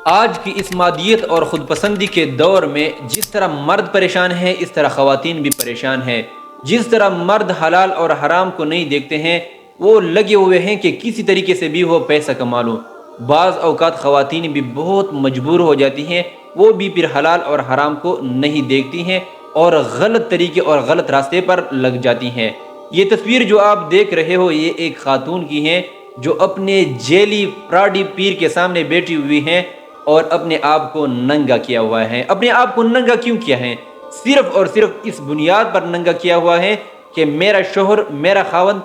آج کی اس مادیت اور خود پسندی کے دور میں جس طرح مرد پریشان ہے اس طرح خواتین بھی پریشان ہیں۔ جس طرح مرد حلال اور حرام کو نہیں دیکھتے ہیں، وہ لگے ہوئے ہیں کہ کسی طریقے سے بھی وہ پیسہ کما لوں۔ بعض اوقات خواتین بھی بہت مجبور ہو جاتی ہیں، وہ بھی پھر حلال اور حرام کو نہیں دیکھتی ہیں اور غلط طریقے اور غلط راستے پر لگ جاتی ہیں۔ یہ تصویر جو آپ دیکھ رہے ہو یہ ایک خاتون کی ہے جو اپنے جیلی فراڈی پیر کے سامنے بیٹھی ہوئی ہیں اور اپنے آپ کو ننگا کیا ہوا ہے۔ اپنے آپ کو ننگا کیوں کیا ہے؟ صرف اور صرف اس بنیاد پر ننگا کیا ہوا ہے کہ میرا شوہر، میرا خاوند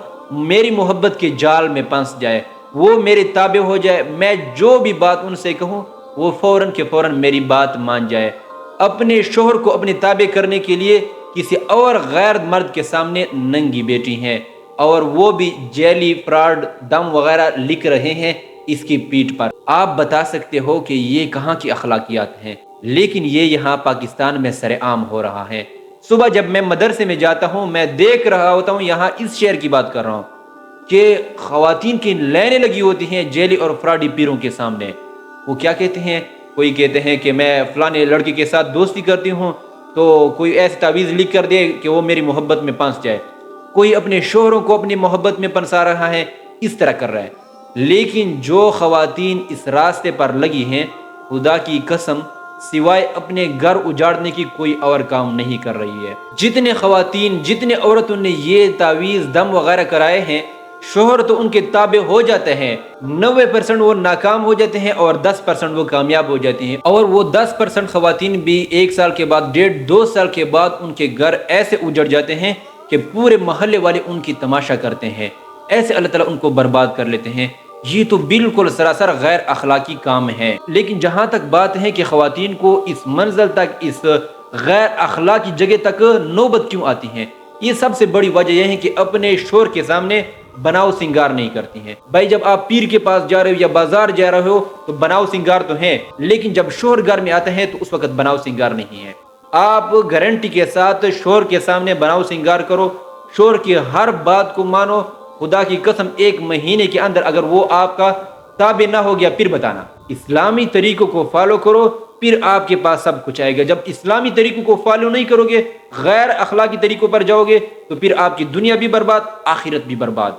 میری محبت کے جال میں پھنس جائے، وہ میرے تابع ہو جائے، میں جو بھی بات ان سے کہوں وہ فوراً کہ فوراً میری بات مان جائے۔ اپنے شوہر کو اپنے تابع کرنے کے لیے کسی اور غیر مرد کے سامنے ننگی بیٹی ہیں، اور وہ بھی جیلی فراڈ دم وغیرہ لکھ رہے ہیں اس کی پیٹھ پر۔ آپ بتا سکتے ہو کہ یہ کہاں کی اخلاقیات ہیں، لیکن یہ یہاں پاکستان میں سر عام ہو رہا ہے۔ صبح جب میں مدرسے میں جاتا ہوں میں دیکھ رہا ہوتا ہوں، یہاں اس شہر کی بات کر رہا ہوں کہ خواتین کی لائنیں لگی ہوتی ہیں جیلی اور فراڈی پیروں کے سامنے۔ وہ کیا کہتے ہیں؟ کوئی کہتے ہیں کہ میں فلانے لڑکے کے ساتھ دوستی کرتی ہوں تو کوئی ایسی تعویذ لکھ کر دے کہ وہ میری محبت میں پھنس جائے، کوئی اپنے شوہروں کو اپنی محبت میں پھنسا رہا ہے، اس طرح کر رہا ہے۔ لیکن جو خواتین اس راستے پر لگی ہیں، خدا کی قسم سوائے اپنے گھر اجاڑنے کی کوئی اور کام نہیں کر رہی ہے۔ جتنے خواتین، جتنے عورتوں نے یہ تعویذ دم وغیرہ کرائے ہیں، شوہر تو ان کے تابع ہو جاتے ہیں، 90% وہ ناکام ہو جاتے ہیں اور 10% وہ کامیاب ہو جاتی ہیں، اور وہ 10% خواتین بھی 1 سال کے بعد، 1.5-2 سال کے بعد ان کے گھر ایسے اجڑ جاتے ہیں کہ پورے محلے والے ان کی تماشا کرتے ہیں، ایسے اللہ تعالیٰ ان کو برباد کر لیتے ہیں۔ یہ تو بالکل سراسر غیر اخلاقی کام ہے۔ لیکن جہاں تک بات ہے کہ خواتین کو اس منزل تک، اس غیر اخلاقی جگہ تک نوبت کیوں آتی ہیں، یہ سب سے بڑی وجہ یہ ہے کہ اپنے شوہر کے سامنے بناؤ سنگار نہیں کرتی ہیں۔ بھائی جب آپ پیر کے پاس جا رہے ہو یا بازار جا رہے ہو تو بناؤ سنگار تو ہے، لیکن جب شوہر گھر میں آتے ہیں تو اس وقت بناؤ سنگار نہیں ہے۔ آپ گارنٹی کے ساتھ شوہر کے سامنے بناؤ سنگار کرو، شوہر کی ہر بات کو مانو، خدا کی قسم 1 مہینے کے اندر اگر وہ آپ کا تابع نہ ہو گیا پھر بتانا۔ اسلامی طریقوں کو فالو کرو، پھر آپ کے پاس سب کچھ آئے گا۔ جب اسلامی طریقوں کو فالو نہیں کرو گے، غیر اخلاقی طریقوں پر جاؤ گے تو پھر آپ کی دنیا بھی برباد، آخرت بھی برباد۔